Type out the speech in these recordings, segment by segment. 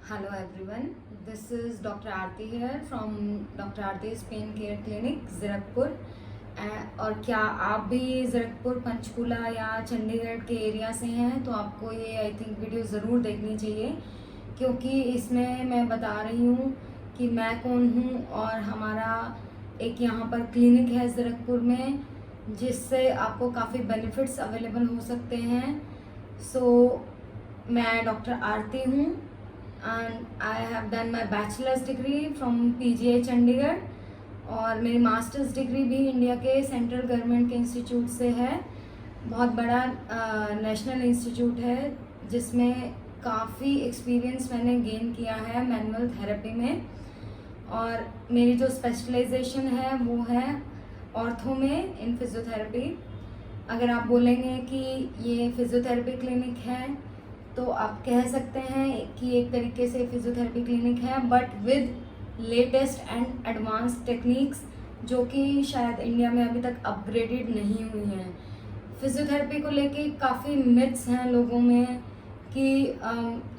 Hello everyone, this is Dr. Aarti here from Dr. Aarti's Pain Care Clinic, Zirakpur. और क्या आप भी ज़ीरकपुर, पंचकुला या चंडीगढ़ के एरिया से हैं तो आपको ये आई थिंक वीडियो ज़रूर देखनी चाहिए, क्योंकि इसमें मैं बता रही हूँ कि मैं कौन हूँ और हमारा एक यहाँ पर क्लिनिक है ज़ीरकपुर में, जिससे आपको काफ़ी बेनिफिट्स अवेलेबल हो सकते हैं। मैं डॉक्टर आरती हूँ and I have done my bachelors degree from PGI Chandigarh, और मेरी मास्टर्स डिग्री भी इंडिया के सेंट्रल गवर्नमेंट के इंस्टीट्यूट से है। बहुत बड़ा नेशनल इंस्टीट्यूट है जिसमें काफ़ी एक्सपीरियंस मैंने गेन किया है मैनुअल थेरेपी में। और मेरी जो स्पेशलाइजेशन है वो है ऑर्थो में इन फिजियोथेरेपी। अगर आप बोलेंगे कि ये फिजियोथेरेपी क्लिनिक है तो आप कह सकते हैं कि एक तरीके से फिजियोथेरेपी क्लिनिक है, but with latest and advance techniques जो कि शायद इंडिया में अभी तक अपग्रेडेड नहीं हुई हैं। फिजियोथेरेपी को लेके काफ़ी मिथ्स हैं लोगों में कि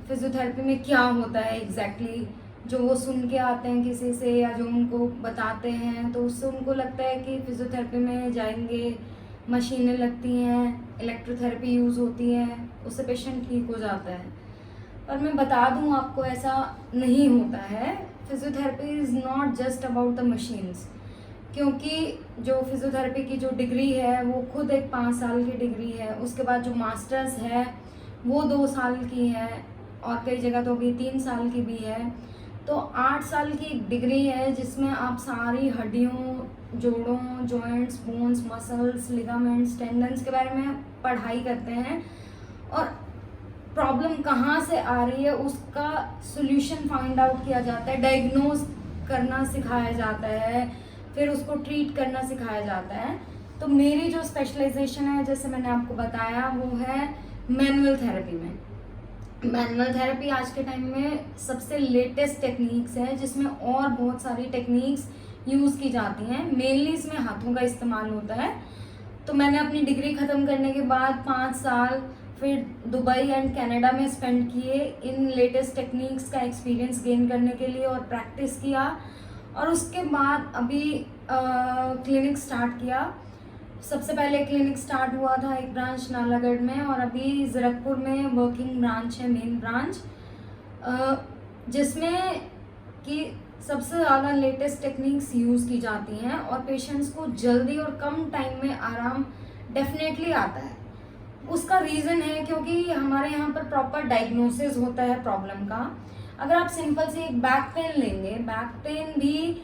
फिजियोथेरेपी में क्या होता है एग्जैक्टली, जो वो सुन के आते हैं किसी से या जो उनको बताते हैं, तो उससे उनको लगता है कि फिजियोथेरेपी में जाएंगे, मशीनें लगती हैं, इलेक्ट्रोथेरेपी यूज़ होती है, उससे पेशेंट ठीक हो जाता है। पर मैं बता दूं आपको, ऐसा नहीं होता है। Physiotherapy is not just about the machines, क्योंकि जो फिजियोथेरेपी की जो डिग्री है वो खुद एक 5 साल की डिग्री है। उसके बाद जो मास्टर्स है वो 2 साल की है, और कई जगह तो अभी 3 साल की भी है। तो 8 साल की एक डिग्री है जिसमें आप सारी हड्डियों, जोड़ों, joints, bones, muscles, ligaments, tendons के बारे में पढ़ाई करते हैं, और प्रॉब्लम कहाँ से आ रही है उसका सॉल्यूशन फाइंड आउट किया जाता है, डायग्नोज करना सिखाया जाता है, फिर उसको ट्रीट करना सिखाया जाता है। तो मेरी जो स्पेशलाइजेशन है, जैसे मैंने आपको बताया, वो है मैनुअल थेरेपी में। मैनुअल थेरेपी आज के टाइम में सबसे लेटेस्ट टेक्निक्स है, जिसमें और बहुत सारी टेक्निक्स यूज़ की जाती हैं। मेनली इसमें हाथों का इस्तेमाल होता है। तो मैंने अपनी डिग्री ख़त्म करने के बाद 5 साल फिर दुबई एंड कनाडा में स्पेंड किए इन लेटेस्ट टेक्निक्स का एक्सपीरियंस गेन करने के लिए, और प्रैक्टिस किया। और उसके बाद अभी क्लिनिक स्टार्ट किया। सबसे पहले क्लिनिक स्टार्ट हुआ था एक ब्रांच नालागढ़ में, और अभी ज़ीरकपुर में वर्किंग ब्रांच है, मेन ब्रांच, जिसमें कि सबसे ज़्यादा लेटेस्ट टेक्निक्स यूज़ की जाती हैं, और पेशेंट्स को जल्दी और कम टाइम में आराम डेफिनेटली आता है। उसका रीज़न है क्योंकि हमारे यहाँ पर प्रॉपर डायग्नोसिस होता है प्रॉब्लम का। अगर आप सिंपल से एक बैक पेन लेंगे, बैक पेन भी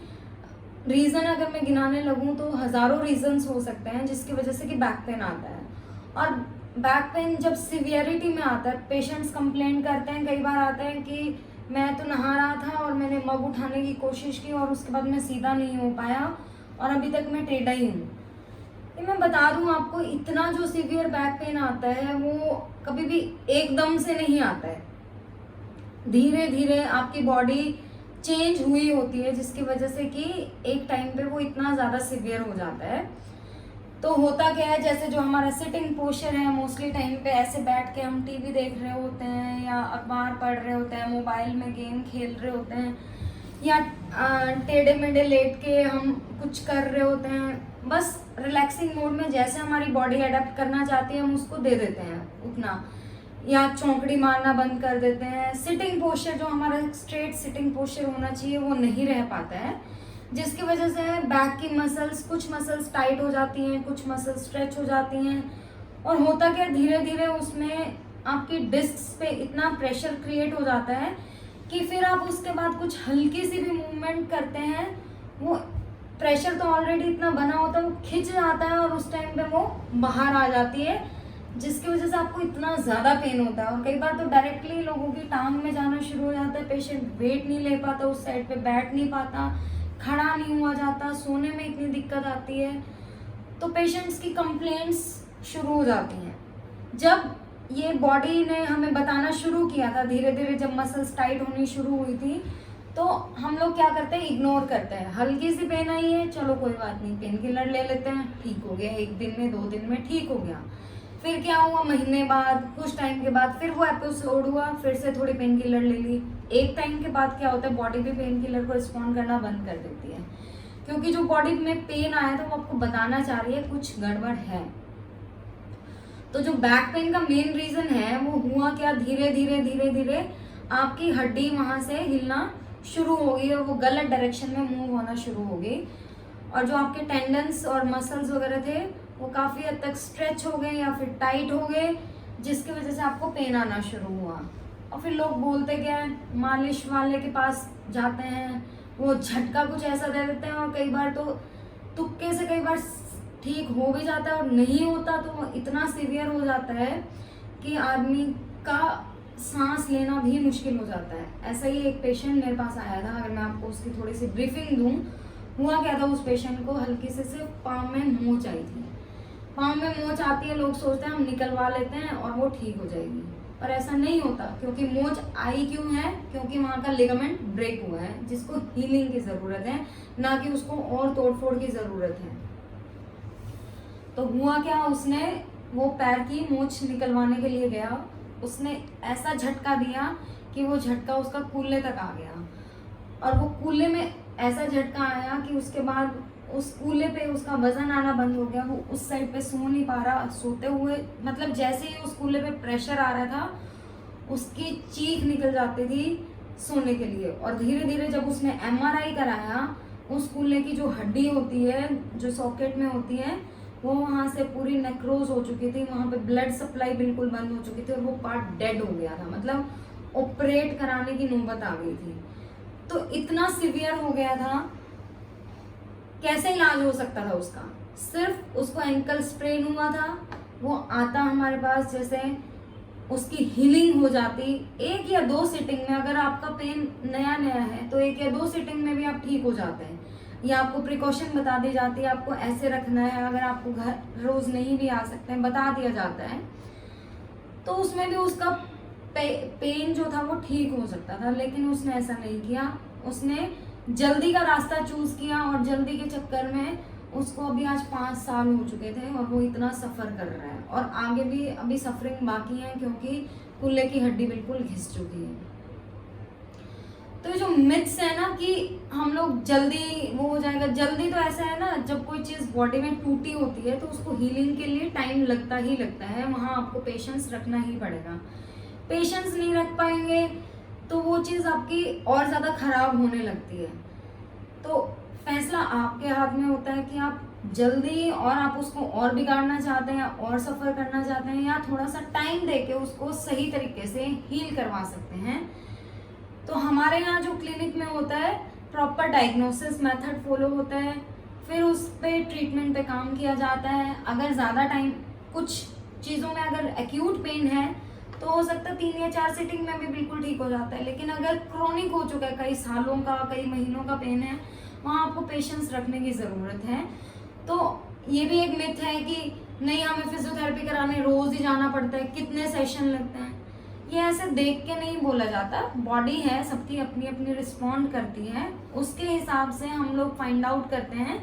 रीज़न अगर मैं गिनाने लगूँ तो हज़ारों रीजंस हो सकते हैं जिसकी वजह से कि बैक पेन आता है। और बैक पेन जब सिवियरिटी में आता है, पेशेंट्स कंप्लेंट करते हैं, कई बार आते हैं कि मैं तो नहा रहा था और मैंने मग उठाने की कोशिश की और उसके बाद मैं सीधा नहीं हो पाया और अभी तक मैं टेढ़ा ही हूँ। ये मैं बता दूँ आपको, इतना जो सीवियर बैक पेन आता है वो कभी भी एकदम से नहीं आता है, धीरे धीरे आपकी बॉडी चेंज हुई होती है, जिसकी वजह से कि एक टाइम पे वो इतना ज़्यादा सिवियर हो जाता है। तो होता क्या है, जैसे जो हमारा सिटिंग पोस्चर है, मोस्टली टाइम पे ऐसे बैठ के हम टीवी देख रहे होते हैं या अखबार पढ़ रहे होते हैं, मोबाइल में गेम खेल रहे होते हैं, या टेढ़े मेढ़े लेट के हम कुछ कर रहे होते हैं, बस रिलैक्सिंग मोड में जैसे हमारी बॉडी अडेप्ट करना चाहती है हम उसको दे देते हैं उतना, या चौंकड़ी मारना बंद कर देते हैं। सिटिंग पोस्चर जो हमारा स्ट्रेट सिटिंग पोस्चर होना चाहिए वो नहीं रह पाता है, जिसकी वजह से बैक की मसल्स, कुछ मसल्स टाइट हो जाती हैं, कुछ मसल्स स्ट्रेच हो जाती हैं, और होता क्या, धीरे धीरे उसमें आपकी डिस्क्स पे इतना प्रेशर क्रिएट हो जाता है कि फिर आप उसके बाद कुछ हल्की सी भी मूवमेंट करते हैं, वो प्रेशर तो ऑलरेडी इतना बना होता है, वो खिंच जाता है और उस टाइम पे वो बाहर आ जाती है, जिसकी वजह से आपको इतना ज़्यादा पेन होता है। और कई बार तो डायरेक्टली लोगों की टांग में जाना शुरू हो जाता है, पेशेंट वेट नहीं ले पाता, उस साइड पे बैठ नहीं पाता, खड़ा नहीं हुआ जाता, सोने में इतनी दिक्कत आती है, तो पेशेंट्स की कंप्लेंट्स शुरू हो जाती हैं। जब ये बॉडी ने हमें बताना शुरू किया था, धीरे धीरे जब मसल्स टाइट होनी शुरू हुई थी, तो हम लोग क्या करते हैं, इग्नोर करते हैं। हल्की सी पेन आई है, चलो कोई बात नहीं, पेन किलर ले लेते हैं, ठीक हो गया, 1 दिन में 2 दिन में ठीक हो गया। फिर क्या हुआ, महीने बाद, कुछ टाइम के बाद फिर वो एपिसोड हुआ, फिर से थोड़ी पेन किलर ले ली। एक टाइम के बाद क्या होता है, बॉडी भी पेन किलर को रिस्पॉन्ड करना बंद कर देती है, क्योंकि जो बॉडी में पेन आया था वो आपको बताना चाह रही है कुछ गड़बड़ है। तो जो बैक पेन का मेन रीजन है वो हुआ क्या, धीरे धीरे धीरे धीरे आपकी हड्डी वहां से हिलना शुरू हो गई और वो गलत डायरेक्शन में मूव होना शुरू हो गई, और जो आपके टेंडन्स और मसल्स वगैरह थे वो काफ़ी हद तक स्ट्रेच हो गए या फिर टाइट हो गए, जिसकी वजह से आपको पेन आना शुरू हुआ। और फिर लोग बोलते क्या है, मालिश वाले के पास जाते हैं, वो झटका कुछ ऐसा दे देते हैं, और कई बार तो तुक्के से कई बार ठीक हो भी जाता है, और नहीं होता तो वो इतना सीवियर हो जाता है कि आदमी का सांस लेना भी मुश्किल हो जाता है। ऐसा ही एक पेशेंट मेरे पास आया था, अगर मैं आपको उसकी थोड़ी सी ब्रीफिंग दूं, हुआ क्या था, उस पेशेंट को हल्की से सिर्फ पाँव में मोच आई थी। पाँव में मोच आती है, लोग सोचते हैं हम निकलवा लेते हैं और वो ठीक हो जाएगी, पर ऐसा नहीं होता, क्योंकि मोच आई क्यों है, क्योंकि वहाँ का लिगामेंट ब्रेक हुआ है, जिसको हीलिंग की ज़रूरत है, ना कि उसको और तोड़फोड़ की ज़रूरत है। तो हुआ क्या, उसने वो पैर की मोच निकलवाने के लिए गया, उसने ऐसा झटका दिया कि वो झटका उसका कूल्हे तक आ गया, और वो कूल्हे में ऐसा झटका आया कि उसके बाद उस कूल्हे पे उसका वजन आना बंद हो गया, वो उस साइड पे सो नहीं पा रहा, सोते हुए मतलब जैसे ही उस कूल्हे पे प्रेशर आ रहा था उसकी चीख निकल जाती थी सोने के लिए। और धीरे धीरे जब उसने MRI कराया, उस कूल्हे की जो हड्डी होती है जो सॉकेट में होती है वो वहाँ से पूरी नेक्रोज हो चुकी थी, वहाँ पे ब्लड सप्लाई बिल्कुल बंद हो चुकी थी, और वो पार्ट डेड हो गया था, मतलब ऑपरेट कराने की नौबत आ गई थी। तो इतना सिवियर हो गया था, कैसे इलाज हो सकता था उसका, सिर्फ उसको एंकल स्प्रेन हुआ था, वो आता हमारे पास, जैसे उसकी हीलिंग हो जाती 1 या 2 सिटिंग में। अगर आपका पेन नया नया है तो 1 या 2 सिटिंग में भी आप ठीक हो जाते हैं, या आपको प्रिकॉशन बता दी जाती है आपको ऐसे रखना है, अगर आपको घर रोज नहीं भी आ सकते हैं बता दिया जाता है, तो उसमें भी उसका पेन जो था वो ठीक हो सकता था। लेकिन उसने ऐसा नहीं किया, उसने जल्दी का रास्ता चूज किया, और जल्दी के चक्कर में उसको अभी आज 5 साल हो चुके थे और वो इतना सफ़र कर रहा है, और आगे भी अभी सफरिंग बाकी है, क्योंकि कूल्हे की हड्डी बिल्कुल घिस चुकी है। तो जो मिथ्स है ना कि हम लोग जल्दी वो हो जाएगा, जल्दी तो ऐसा है ना, जब कोई चीज़ बॉडी में टूटी होती है तो उसको हीलिंग के लिए टाइम लगता ही लगता है, वहाँ आपको पेशेंस रखना ही पड़ेगा। पेशेंस नहीं रख पाएंगे तो वो चीज़ आपकी और ज़्यादा खराब होने लगती है। तो फैसला आपके हाथ में होता है कि आप जल्दी और आप उसको और बिगाड़ना चाहते हैं और सफ़र करना चाहते हैं, या थोड़ा सा टाइम देके उसको सही तरीके से हील करवा सकते हैं। तो हमारे यहाँ जो क्लिनिक में होता है, प्रॉपर डायग्नोसिस मेथड फॉलो होता है, फिर उस पर ट्रीटमेंट पे काम किया जाता है। अगर ज़्यादा टाइम, कुछ चीज़ों में अगर एक्यूट पेन है तो हो सकता है 3 या 4 सिटिंग में भी बिल्कुल ठीक हो जाता है, लेकिन अगर क्रोनिक हो चुका है, कई सालों का कई महीनों का पेन है, वहाँ आपको पेशेंस रखने की ज़रूरत है। तो ये भी एक मिथ है कि नहीं हमें फिजियोथेरेपी कराने रोज़ ही जाना पड़ता है, कितने सेशन लगते हैं, ये ऐसे देख के नहीं बोला जाता। बॉडी है, सबकी अपनी अपनी रिस्पॉन्ड करती है, उसके हिसाब से हम लोग फाइंड आउट करते हैं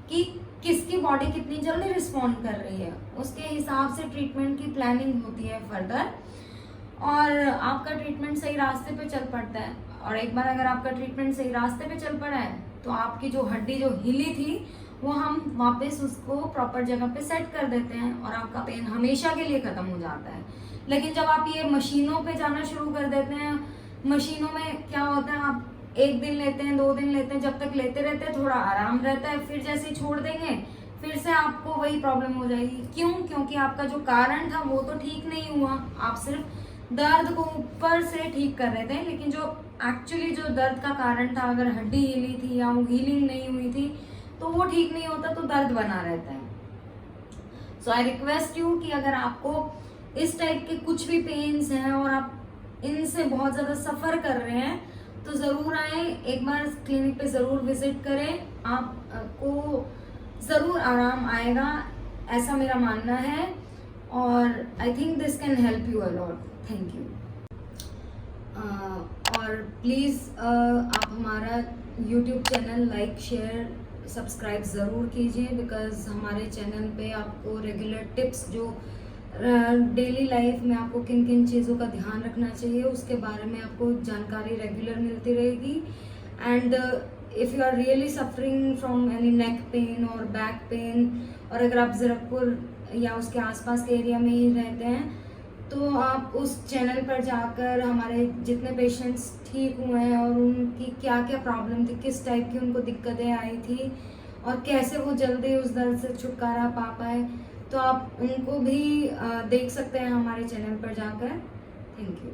कि किसकी बॉडी कितनी जल्दी रिस्पॉन्ड कर रही है, उसके हिसाब से ट्रीटमेंट की प्लानिंग होती है फर्दर, और आपका ट्रीटमेंट सही रास्ते पे चल पड़ता है। और एक बार अगर आपका ट्रीटमेंट सही रास्ते पे चल पड़ा है तो आपकी जो हड्डी जो हिली थी वो हम वापस उसको प्रॉपर जगह पे सेट कर देते हैं, और आपका पेन हमेशा के लिए ख़त्म हो जाता है। लेकिन जब आप ये मशीनों पे जाना शुरू कर देते हैं, मशीनों में क्या होता है, आप 1 दिन लेते हैं, 2 दिन लेते हैं, जब तक लेते रहते हैं थोड़ा आराम रहता है, फिर जैसे ही छोड़ देंगे फिर से आपको वही प्रॉब्लम हो जाएगी। क्यों? क्योंकि आपका जो कारण था वो तो ठीक नहीं हुआ, आप सिर्फ दर्द को ऊपर से ठीक कर रहे थे, लेकिन जो एक्चुअली जो दर्द का कारण था, अगर हड्डी हिली थी या वो हीलिंग नहीं हुई थी तो वो ठीक नहीं होता, तो दर्द बना रहता है। सो आई रिक्वेस्ट यू कि अगर आपको इस टाइप के कुछ भी पेन्स हैं और आप इनसे बहुत ज़्यादा सफ़र कर रहे हैं तो ज़रूर आए, एक बार क्लिनिक पे ज़रूर विजिट करें, आपको ज़रूर आराम आएगा, ऐसा मेरा मानना है। और I think this can help you a lot. Thank you. और प्लीज़ आप हमारा YouTube channel like share subscribe ज़रूर कीजिए, बिकॉज़ हमारे चैनल पे आपको रेगुलर टिप्स जो डेली लाइफ में आपको किन किन चीज़ों का ध्यान रखना चाहिए उसके बारे में आपको जानकारी रेगुलर मिलती रहेगी। And if you are really suffering from any neck pain और बैक पेन, और अगर आप ज़ीरकपुर या उसके आसपास के एरिया में ही रहते हैं तो आप उस चैनल पर जाकर हमारे जितने पेशेंट्स ठीक हुए हैं और उनकी क्या क्या प्रॉब्लम थी, किस टाइप की उनको दिक्कतें आई थी और कैसे वो जल्दी उस दर्द से छुटकारा पा पाए, तो आप उनको भी देख सकते हैं हमारे चैनल पर जाकर। Thank you.